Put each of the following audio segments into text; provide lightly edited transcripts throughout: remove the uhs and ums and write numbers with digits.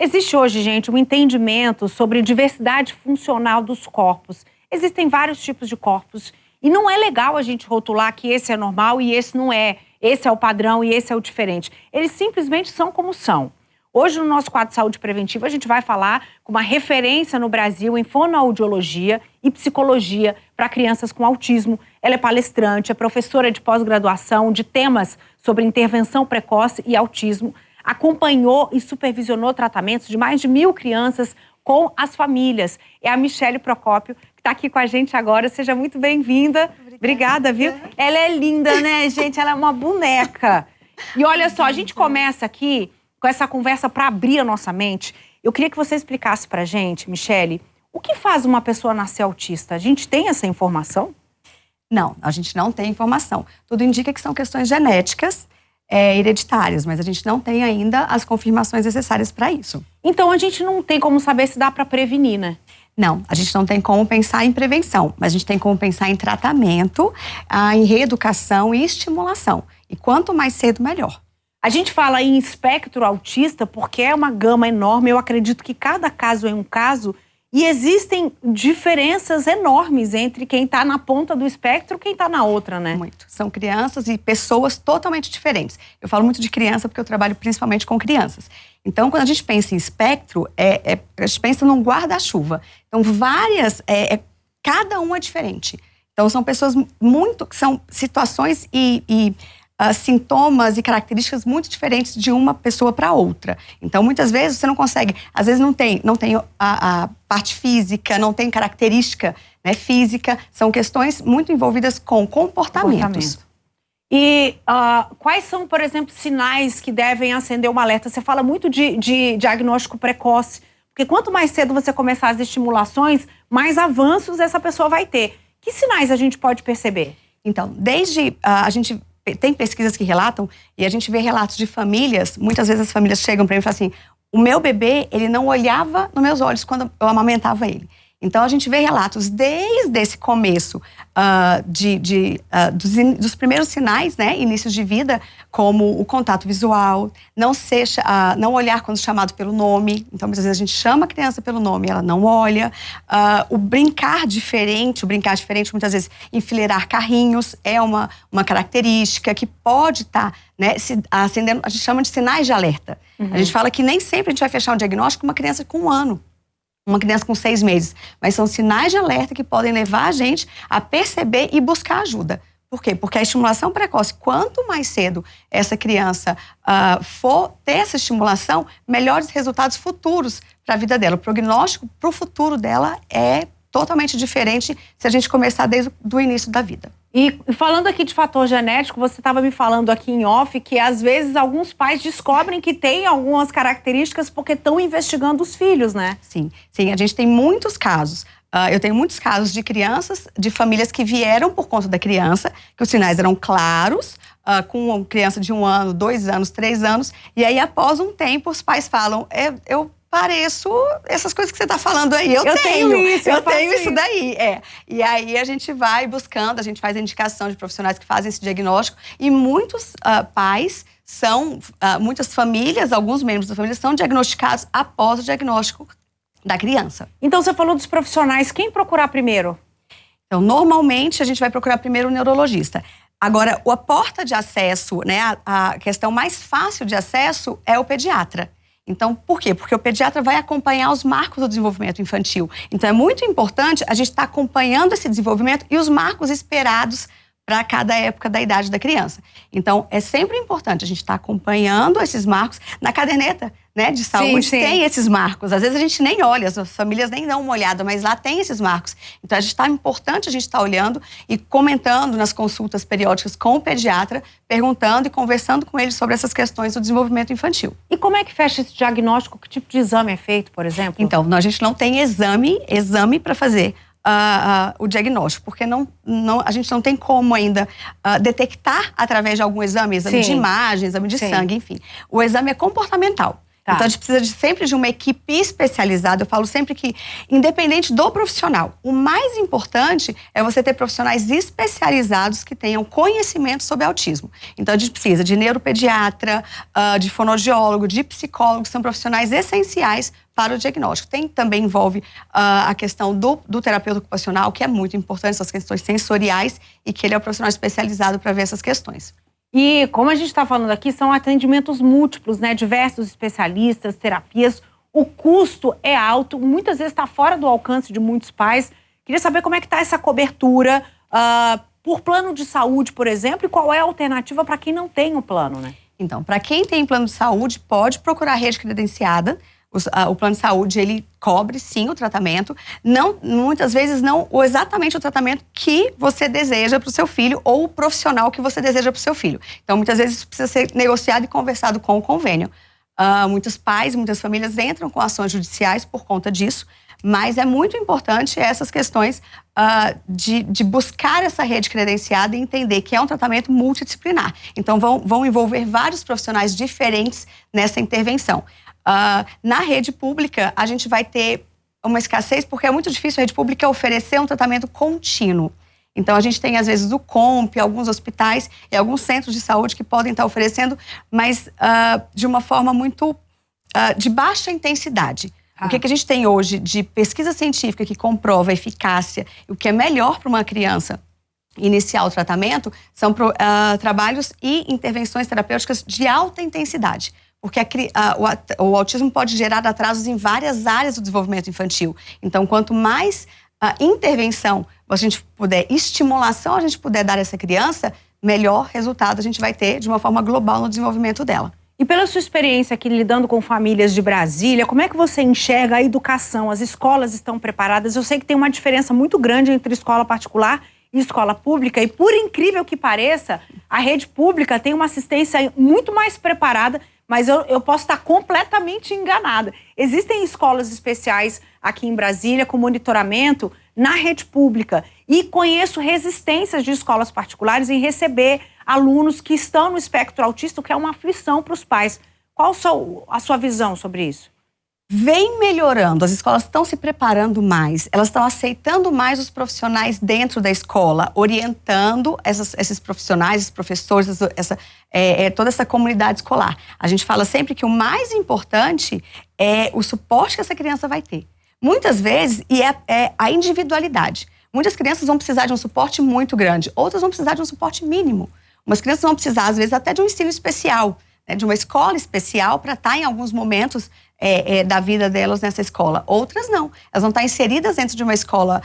Existe hoje, gente, um entendimento sobre diversidade funcional dos corpos. Existem vários tipos de corpos e não é legal a gente rotular que esse é normal e esse não é. Esse é o padrão e esse é o diferente. Eles simplesmente são como são. Hoje, no nosso quadro de saúde preventiva, a gente vai falar com uma referência no Brasil em fonoaudiologia e psicologia para crianças com autismo. Ela é palestrante, é professora de pós-graduação de temas sobre intervenção precoce e autismo. Acompanhou e supervisionou tratamentos de mais de 1.000 crianças com as famílias. É a Michele Procópio, que está aqui com a gente agora. Seja muito bem-vinda. Obrigada, viu? Ela é linda, né, gente? Ela é uma boneca. E olha só, a gente começa aqui com essa conversa para abrir a nossa mente. Eu queria que você explicasse pra gente, Michele, o que faz uma pessoa nascer autista? A gente tem essa informação? Não, a gente não tem informação. Tudo indica que são questões genéticas, hereditárias, mas a gente não tem ainda as confirmações necessárias para isso. Então a gente não tem como saber se dá para prevenir, né? Não, a gente não tem como pensar em prevenção, mas a gente tem como pensar em tratamento, em reeducação e estimulação. E quanto mais cedo, melhor. A gente fala em espectro autista porque é uma gama enorme. Eu acredito que cada caso é um caso e existem diferenças enormes entre quem está na ponta do espectro e quem está na outra, né? Muito. São crianças e pessoas totalmente diferentes. Eu falo muito de criança porque eu trabalho principalmente com crianças. Então, quando a gente pensa em espectro, a gente pensa num guarda-chuva. Então, cada um é diferente. Então, são pessoas são situações e sintomas e características muito diferentes de uma pessoa para outra. Então, muitas vezes, você não consegue... Às vezes, não tem a parte física, não tem característica, né, física. São questões muito envolvidas com comportamentos. E quais são, por exemplo, sinais que devem acender uma alerta? Você fala muito de diagnóstico precoce. Porque quanto mais cedo você começar as estimulações, mais avanços essa pessoa vai ter. Que sinais a gente pode perceber? Então, a gente... Tem pesquisas que relatam, e a gente vê relatos de famílias, muitas vezes as famílias chegam para mim e falam assim, o meu bebê, ele não olhava nos meus olhos quando eu amamentava ele. Então, a gente vê relatos desde esse começo dos primeiros sinais, né, inícios de vida, como o contato visual, não olhar quando chamado pelo nome. Então, muitas vezes a gente chama a criança pelo nome, ela não olha. O brincar diferente, muitas vezes enfileirar carrinhos é uma característica que pode estar, né, acendendo, a gente chama de sinais de alerta. A gente fala que nem sempre a gente vai fechar um diagnóstico com uma criança com 1 ano. Uma criança com 6 meses. Mas são sinais de alerta que podem levar a gente a perceber e buscar ajuda. Por quê? Porque a estimulação precoce, quanto mais cedo essa criança for ter essa estimulação, melhores resultados futuros para a vida dela. O prognóstico para o futuro dela é totalmente diferente se a gente começar desde o início da vida. E falando aqui de fator genético, você estava me falando aqui em off que às vezes alguns pais descobrem que tem algumas características porque estão investigando os filhos, né? Sim, a gente tem muitos casos. Eu tenho muitos casos de crianças, de famílias que vieram por conta da criança, que os sinais eram claros, com uma criança de 1 ano, 2 anos, 3 anos, e aí após um tempo os pais falam, eu pareço essas coisas que você está falando aí, eu tenho isso daí, E aí a gente vai buscando, a gente faz a indicação de profissionais que fazem esse diagnóstico e muitos pais muitas famílias, alguns membros da família são diagnosticados após o diagnóstico da criança. Então você falou dos profissionais, quem procurar primeiro? Então normalmente a gente vai procurar primeiro o neurologista. Agora, a porta de acesso, né, a questão mais fácil de acesso é o pediatra. Então, por quê? Porque o pediatra vai acompanhar os marcos do desenvolvimento infantil. Então, é muito importante a gente estar acompanhando esse desenvolvimento e os marcos esperados para cada época da idade da criança. Então, é sempre importante a gente estar acompanhando esses marcos. Na caderneta, né, de saúde tem esses marcos. Às vezes a gente nem olha, as famílias nem dão uma olhada, mas lá tem esses marcos. Então, é importante a gente estar olhando e comentando nas consultas periódicas com o pediatra, perguntando e conversando com ele sobre essas questões do desenvolvimento infantil. E como é que fecha esse diagnóstico? Que tipo de exame é feito, por exemplo? Então, a gente não tem exame para fazer o diagnóstico, porque a gente não tem como ainda detectar através de algum exame de imagem, exame de sangue, enfim. O exame é comportamental. Tá. Então, a gente precisa sempre de uma equipe especializada. Eu falo sempre que, independente do profissional, o mais importante é você ter profissionais especializados que tenham conhecimento sobre autismo. Então, a gente precisa de neuropediatra, de fonoaudiólogo, de psicólogo, que são profissionais essenciais para o diagnóstico. Também envolve a questão do terapeuta ocupacional, que é muito importante, essas questões sensoriais, e que ele é o profissional especializado para ver essas questões. E como a gente está falando aqui, são atendimentos múltiplos, né? Diversos especialistas, terapias. O custo é alto, muitas vezes está fora do alcance de muitos pais. Queria saber como é que está essa cobertura por plano de saúde, por exemplo, e qual é a alternativa para quem não tem o plano, né? Então, para quem tem plano de saúde, pode procurar a rede credenciada. O plano de saúde, ele cobre, sim, o tratamento. Muitas vezes, não exatamente o tratamento que você deseja para o seu filho ou o profissional que você deseja para o seu filho. Então, muitas vezes, isso precisa ser negociado e conversado com o convênio. Muitos pais, muitas famílias entram com ações judiciais por conta disso, mas é muito importante essas questões de buscar essa rede credenciada e entender que é um tratamento multidisciplinar. Então, vão envolver vários profissionais diferentes nessa intervenção. Na rede pública, a gente vai ter uma escassez, porque é muito difícil a rede pública oferecer um tratamento contínuo. Então, a gente tem, às vezes, o COMP, alguns hospitais e alguns centros de saúde que podem estar oferecendo, mas de uma forma muito de baixa intensidade. O que a gente tem hoje de pesquisa científica que comprova a eficácia e o que é melhor para uma criança iniciar o tratamento são trabalhos e intervenções terapêuticas de alta intensidade. Porque o autismo pode gerar atrasos em várias áreas do desenvolvimento infantil. Então, quanto mais intervenção a gente puder, estimulação a gente puder dar a essa criança, melhor resultado a gente vai ter de uma forma global no desenvolvimento dela. E pela sua experiência aqui lidando com famílias de Brasília, como é que você enxerga a educação? As escolas estão preparadas? Eu sei que tem uma diferença muito grande entre escola particular e escola pública. E por incrível que pareça, a rede pública tem uma assistência muito mais preparada, mas eu posso estar completamente enganada. Existem escolas especiais aqui em Brasília com monitoramento na rede pública. E conheço resistências de escolas particulares em receber alunos que estão no espectro autista, o que é uma aflição para os pais. Qual a sua visão sobre isso? Vem melhorando, as escolas estão se preparando mais, elas estão aceitando mais os profissionais dentro da escola, orientando esses profissionais, esses professores, toda essa comunidade escolar. A gente fala sempre que o mais importante é o suporte que essa criança vai ter. Muitas vezes, é a individualidade. Muitas crianças vão precisar de um suporte muito grande, outras vão precisar de um suporte mínimo. Umas crianças vão precisar, às vezes, até de um ensino especial, né, de uma escola especial para estar em alguns momentos da vida delas nessa escola. Outras não. Elas vão estar inseridas dentro de uma escola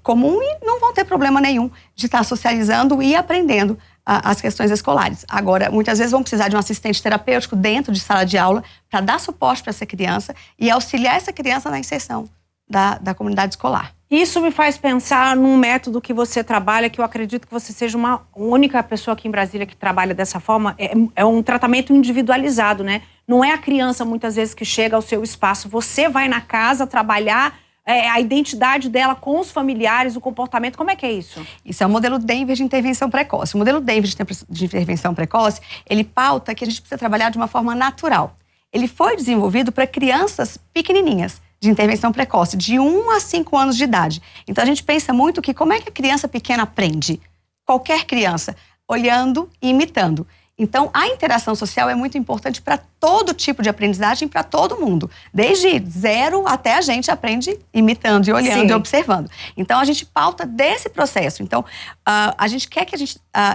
comum e não vão ter problema nenhum de estar socializando e aprendendo as questões escolares. Agora, muitas vezes vão precisar de um assistente terapêutico dentro de sala de aula para dar suporte para essa criança e auxiliar essa criança na inserção da comunidade escolar. Isso me faz pensar num método que você trabalha, que eu acredito que você seja uma única pessoa aqui em Brasília que trabalha dessa forma. É um tratamento individualizado, né? Não é a criança, muitas vezes, que chega ao seu espaço. Você vai na casa trabalhar a identidade dela com os familiares, o comportamento. Como é que é isso? Isso é o modelo Denver de intervenção precoce. O modelo Denver de intervenção precoce, ele pauta que a gente precisa trabalhar de uma forma natural. Ele foi desenvolvido para crianças pequenininhas, de intervenção precoce, de 1 a 5 anos de idade. Então, a gente pensa muito que como é que a criança pequena aprende? Qualquer criança, olhando e imitando. Então, a interação social é muito importante para todo tipo de aprendizagem, para todo mundo. Desde 0 até a gente aprende imitando e olhando. Sim. E observando. Então, a gente pauta desse processo. Então, a gente quer que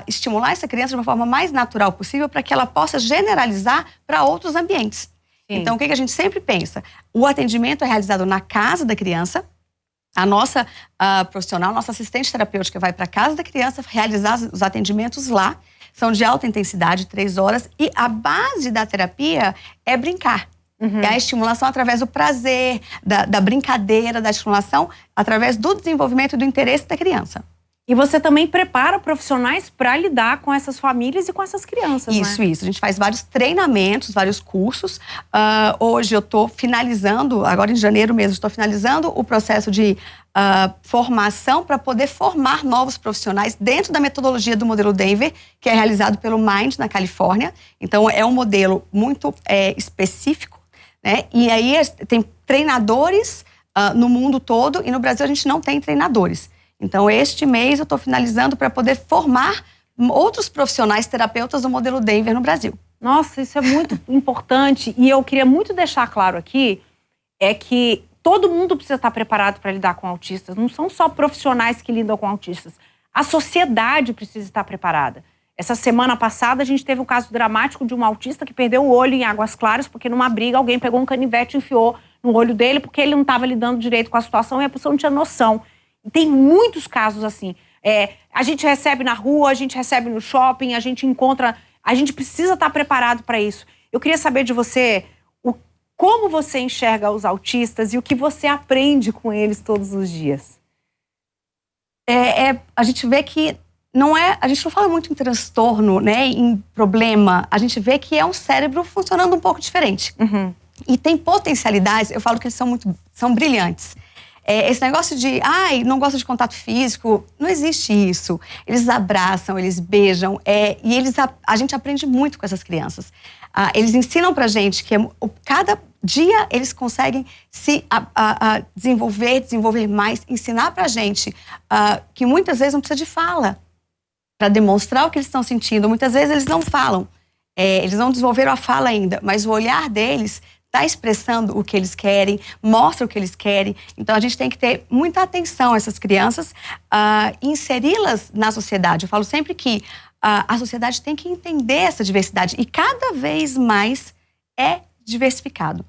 estimular essa criança de uma forma mais natural possível para que ela possa generalizar para outros ambientes. Sim. Então, o que a gente sempre pensa? O atendimento é realizado na casa da criança. A nossa profissional, nossa assistente terapêutica vai para a casa da criança realizar os atendimentos lá. São de alta intensidade, 3 horas. E a base da terapia é brincar. Uhum. É a estimulação através do prazer, da brincadeira, da estimulação, através do desenvolvimento e do interesse da criança. E você também prepara profissionais para lidar com essas famílias e com essas crianças, Isso, né? Isso. A gente faz vários treinamentos, vários cursos. Hoje eu estou finalizando, agora em janeiro mesmo, estou finalizando o processo de formação para poder formar novos profissionais dentro da metodologia do modelo Denver, que é realizado pelo Mind, na Califórnia. Então, é um modelo muito específico né? E aí tem treinadores no mundo todo e no Brasil a gente não tem treinadores. Então, este mês eu estou finalizando para poder formar outros profissionais terapeutas do modelo Denver no Brasil. Nossa, isso é muito importante. E eu queria muito deixar claro aqui, é que todo mundo precisa estar preparado para lidar com autistas. Não são só profissionais que lidam com autistas. A sociedade precisa estar preparada. Essa semana passada a gente teve um caso dramático de um autista que perdeu o olho em Águas Claras porque numa briga alguém pegou um canivete e enfiou no olho dele porque ele não estava lidando direito com a situação e a pessoa não tinha noção. E tem muitos casos assim. A gente recebe na rua, a gente recebe no shopping, a gente encontra... A gente precisa estar preparado para isso. Eu queria saber de você como você enxerga os autistas e o que você aprende com eles todos os dias. A gente vê que a gente não fala muito em transtorno, né, em problema. A gente vê que é um cérebro funcionando um pouco diferente. Uhum. E tem potencialidades, eu falo que eles são brilhantes. Esse negócio de, não gosta de contato físico, não existe isso. Eles abraçam, eles beijam, e a gente aprende muito com essas crianças. Eles ensinam pra gente que cada dia eles conseguem se desenvolver mais, ensinar pra gente que muitas vezes não precisa de fala para demonstrar o que eles estão sentindo. Muitas vezes eles não falam, eles não desenvolveram a fala ainda, mas o olhar deles está expressando o que eles querem, mostra o que eles querem. Então, a gente tem que ter muita atenção a essas crianças e inseri-las na sociedade. Eu falo sempre que a sociedade tem que entender essa diversidade e cada vez mais é diversificado.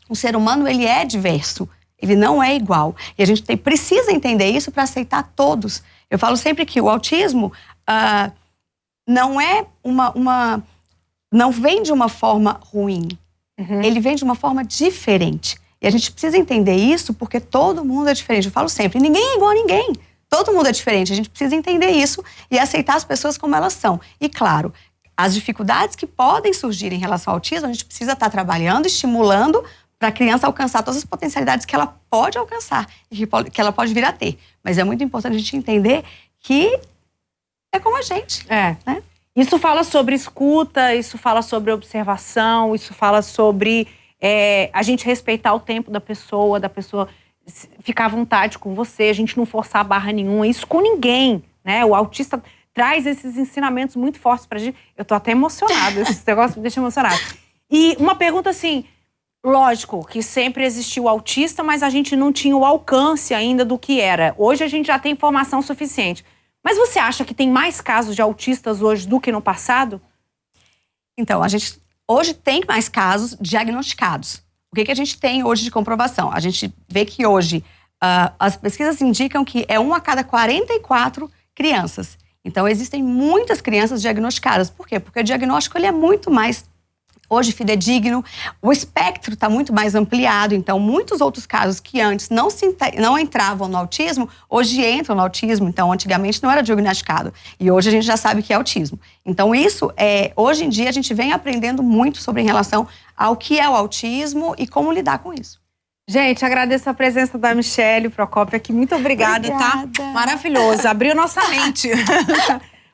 O ser humano, ele é diverso, ele não é igual. E a gente precisa entender isso para aceitar todos. Eu falo sempre que o autismo não é não vem de uma forma ruim. Uhum. Ele vem de uma forma diferente. E a gente precisa entender isso porque todo mundo é diferente. Eu falo sempre, ninguém é igual a ninguém. Todo mundo é diferente. A gente precisa entender isso e aceitar as pessoas como elas são. E claro, as dificuldades que podem surgir em relação ao autismo, a gente precisa estar trabalhando, estimulando para a criança alcançar todas as potencialidades que ela pode alcançar e que ela pode vir a ter. Mas é muito importante a gente entender que é como a gente. Né? Isso fala sobre escuta, isso fala sobre observação, isso fala sobre a gente respeitar o tempo da pessoa ficar à vontade com você, a gente não forçar barra nenhuma, isso com ninguém, né? O autista traz esses ensinamentos muito fortes pra gente. Eu tô até emocionada, esse negócio me deixa emocionada. E uma pergunta assim, lógico que sempre existiu o autista, mas a gente não tinha o alcance ainda do que era. Hoje a gente já tem informação suficiente. Mas você acha que tem mais casos de autistas hoje do que no passado? Então, a gente hoje tem mais casos diagnosticados. O que a gente tem hoje de comprovação? A gente vê que hoje as pesquisas indicam que é 1 a cada 44 crianças. Então, existem muitas crianças diagnosticadas. Por quê? Porque o diagnóstico ele é muito mais hoje fidedigno, o espectro está muito mais ampliado, então muitos outros casos que antes não entravam no autismo, hoje entram no autismo, então antigamente não era diagnosticado e hoje a gente já sabe que é autismo. Então isso, hoje em dia a gente vem aprendendo muito sobre em relação ao que é o autismo e como lidar com isso. Gente, agradeço a presença da Michele Procópio aqui, muito obrigada. Tá? Maravilhoso, abriu nossa mente.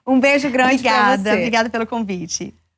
Um beijo grande para você. Obrigada pelo convite.